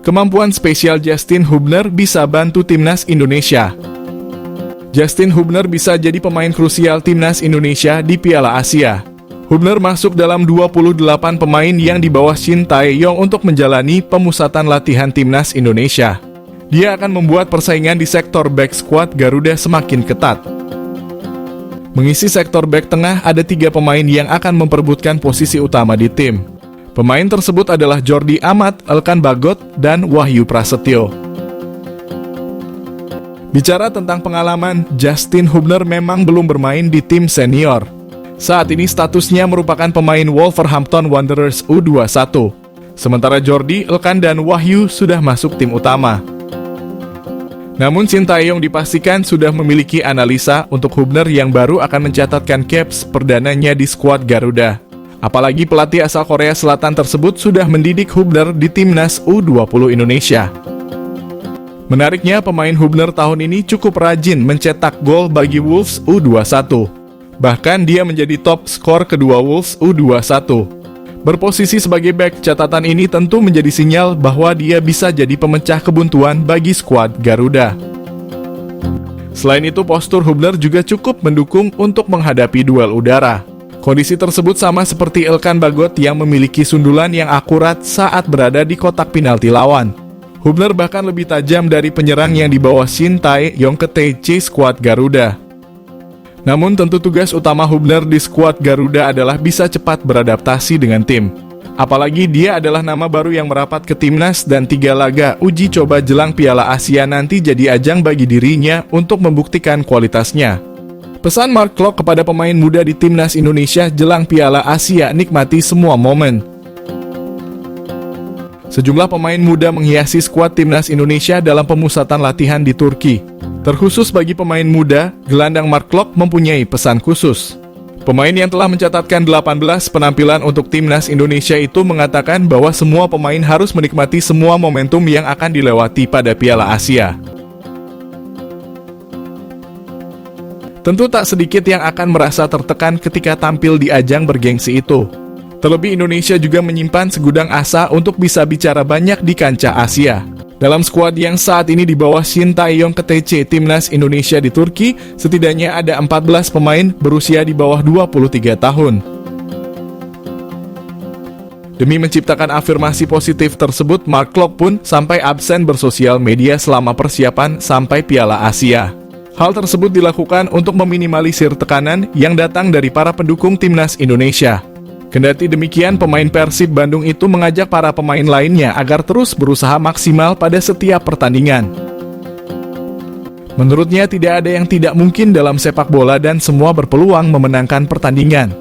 Kemampuan spesial Justin Hubner bisa bantu timnas Indonesia. Justin Hubner bisa jadi pemain krusial timnas Indonesia di Piala Asia. Hubner masuk dalam 28 pemain yang di bawah Shin Tae-yong untuk menjalani pemusatan latihan timnas Indonesia. Dia akan membuat persaingan di sektor back squad Garuda semakin ketat. Mengisi sektor back tengah ada 3 pemain yang akan memperebutkan posisi utama di tim. Pemain tersebut adalah Jordi Amat, Elkan Bagot, dan Wahyu Prasetyo. Bicara tentang pengalaman, Justin Hubner memang belum bermain di tim senior. Saat ini statusnya merupakan pemain Wolverhampton Wanderers U21. Sementara Jordi, Elkan, dan Wahyu sudah masuk tim utama. Namun Shin Tae-yong dipastikan sudah memiliki analisa untuk Hubner yang baru akan mencatatkan caps perdananya di skuad Garuda. Apalagi pelatih asal Korea Selatan tersebut sudah mendidik Hubner di timnas U20 Indonesia. Menariknya, pemain Hubner tahun ini cukup rajin mencetak gol bagi Wolves U21. Bahkan dia menjadi top skor kedua Wolves U21. Berposisi sebagai bek, catatan ini tentu menjadi sinyal bahwa dia bisa jadi pemecah kebuntuan bagi skuad Garuda. Selain itu, postur Hubner juga cukup mendukung untuk menghadapi duel udara. Kondisi tersebut sama seperti Elkan Bagot yang memiliki sundulan yang akurat saat berada di kotak penalti lawan. Hubner bahkan lebih tajam dari penyerang yang di bawah Shin Tae-yong ke TC skuad Garuda. Namun tentu tugas utama Hubner di skuad Garuda adalah bisa cepat beradaptasi dengan tim. Apalagi dia adalah nama baru yang merapat ke timnas dan 3 laga uji coba jelang Piala Asia nanti jadi ajang bagi dirinya untuk membuktikan kualitasnya. Pesan Mark Klok kepada pemain muda di timnas Indonesia jelang Piala Asia, nikmati semua momen. Sejumlah pemain muda menghiasi skuad timnas Indonesia dalam pemusatan latihan di Turki. Terkhusus bagi pemain muda, gelandang Mark Klok mempunyai pesan khusus. Pemain yang telah mencatatkan 18 penampilan untuk timnas Indonesia itu mengatakan bahwa semua pemain harus menikmati semua momentum yang akan dilewati pada Piala Asia. Tentu tak sedikit yang akan merasa tertekan ketika tampil di ajang bergengsi itu. Terlebih Indonesia juga menyimpan segudang asa untuk bisa bicara banyak di kancah Asia. Dalam skuad yang saat ini di bawah Shin Tae-yong ke TC Timnas Indonesia di Turki, setidaknya ada 14 pemain berusia di bawah 23 tahun. Demi menciptakan afirmasi positif tersebut, Mark Klok pun sampai absen bersosial media selama persiapan sampai Piala Asia. Hal tersebut dilakukan untuk meminimalisir tekanan yang datang dari para pendukung timnas Indonesia. Kendati demikian, pemain Persib Bandung itu mengajak para pemain lainnya agar terus berusaha maksimal pada setiap pertandingan. Menurutnya tidak ada yang tidak mungkin dalam sepak bola dan semua berpeluang memenangkan pertandingan.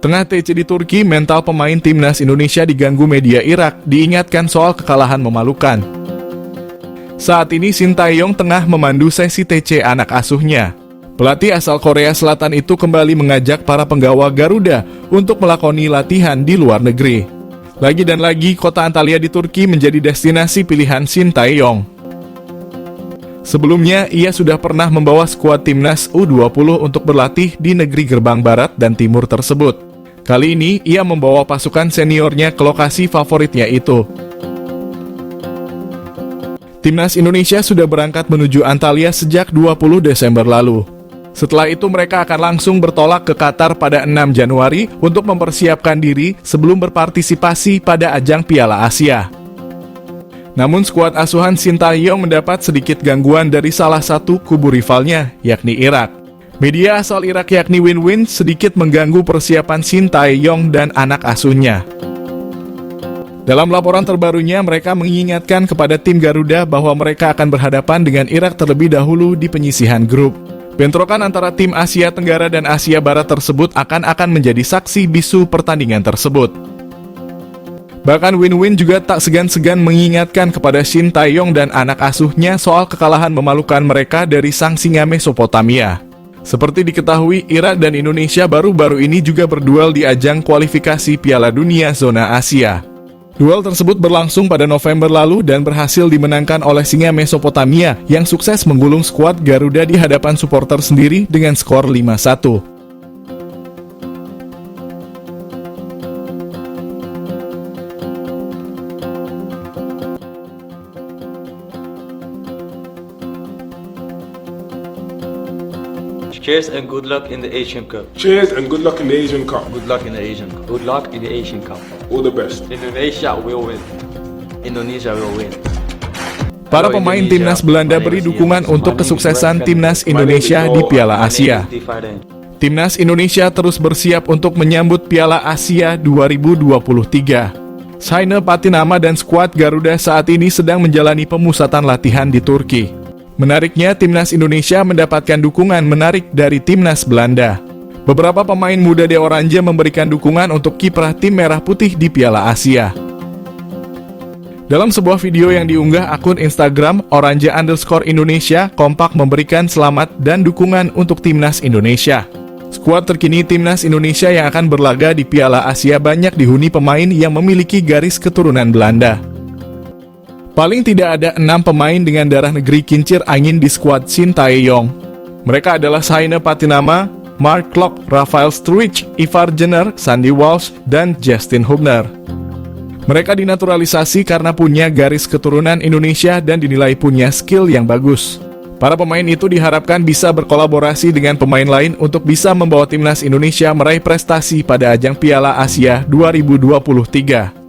Tengah TC di Turki, mental pemain timnas Indonesia diganggu media Irak, diingatkan soal kekalahan memalukan. Saat ini Shin Tae-yong tengah memandu sesi TC anak asuhnya. Pelatih asal Korea Selatan itu kembali mengajak para penggawa Garuda untuk melakoni latihan di luar negeri. Lagi dan lagi, kota Antalya di Turki menjadi destinasi pilihan Shin Tae-yong. Sebelumnya, ia sudah pernah membawa skuad timnas U20 untuk berlatih di negeri Gerbang Barat dan Timur tersebut. Kali ini, ia membawa pasukan seniornya ke lokasi favoritnya itu. Timnas Indonesia sudah berangkat menuju Antalya sejak 20 Desember lalu. Setelah itu mereka akan langsung bertolak ke Qatar pada 6 Januari untuk mempersiapkan diri sebelum berpartisipasi pada ajang Piala Asia. Namun skuad asuhan Shin Tae-yong mendapat sedikit gangguan dari salah satu kubu rivalnya, yakni Irak. Media asal Irak yakni Win-Win sedikit mengganggu persiapan Shin Tae-yong dan anak asuhnya. Dalam laporan terbarunya, mereka mengingatkan kepada tim Garuda bahwa mereka akan berhadapan dengan Irak terlebih dahulu di penyisihan grup. Bentrokan antara tim Asia Tenggara dan Asia Barat tersebut akan menjadi saksi bisu pertandingan tersebut. Bahkan Win-Win juga tak segan-segan mengingatkan kepada Shin Tae-yong dan anak asuhnya soal kekalahan memalukan mereka dari sang singa Mesopotamia. Seperti diketahui, Irak dan Indonesia baru-baru ini juga berduel di ajang kualifikasi Piala Dunia Zona Asia. Duel tersebut berlangsung pada November lalu dan berhasil dimenangkan oleh singa Mesopotamia yang sukses menggulung skuad Garuda di hadapan supporter sendiri dengan skor 5-1. Cheers and good luck in the Asian Cup. Cheers and good luck in the Asian Cup. Good luck in the Asian Cup. Good luck in the Asian Cup. All the best. Indonesia will win. Indonesia will win. Para pemain timnas Belanda beri dukungan untuk kesuksesan timnas Indonesia di Piala Asia. Timnas Indonesia terus bersiap untuk menyambut Piala Asia 2023. Saina Patinama dan skuad Garuda saat ini sedang menjalani pemusatan latihan di Turki. Menariknya, timnas Indonesia mendapatkan dukungan menarik dari timnas Belanda. Beberapa pemain muda De Oranje memberikan dukungan untuk kiprah tim Merah Putih di Piala Asia. Dalam sebuah video yang diunggah akun Instagram Oranje_Indonesia, kompak memberikan selamat dan dukungan untuk timnas Indonesia. Skuad terkini timnas Indonesia yang akan berlaga di Piala Asia banyak dihuni pemain yang memiliki garis keturunan Belanda. Paling tidak ada 6 pemain dengan darah negeri kincir angin di skuad Shin Tae-yong. Mereka adalah Saina Patinama, Mark Klok, Rafael Struijk, Ivar Jenner, Sandy Walsh, dan Justin Hubner. Mereka dinaturalisasi karena punya garis keturunan Indonesia dan dinilai punya skill yang bagus. Para pemain itu diharapkan bisa berkolaborasi dengan pemain lain untuk bisa membawa timnas Indonesia meraih prestasi pada ajang Piala Asia 2023.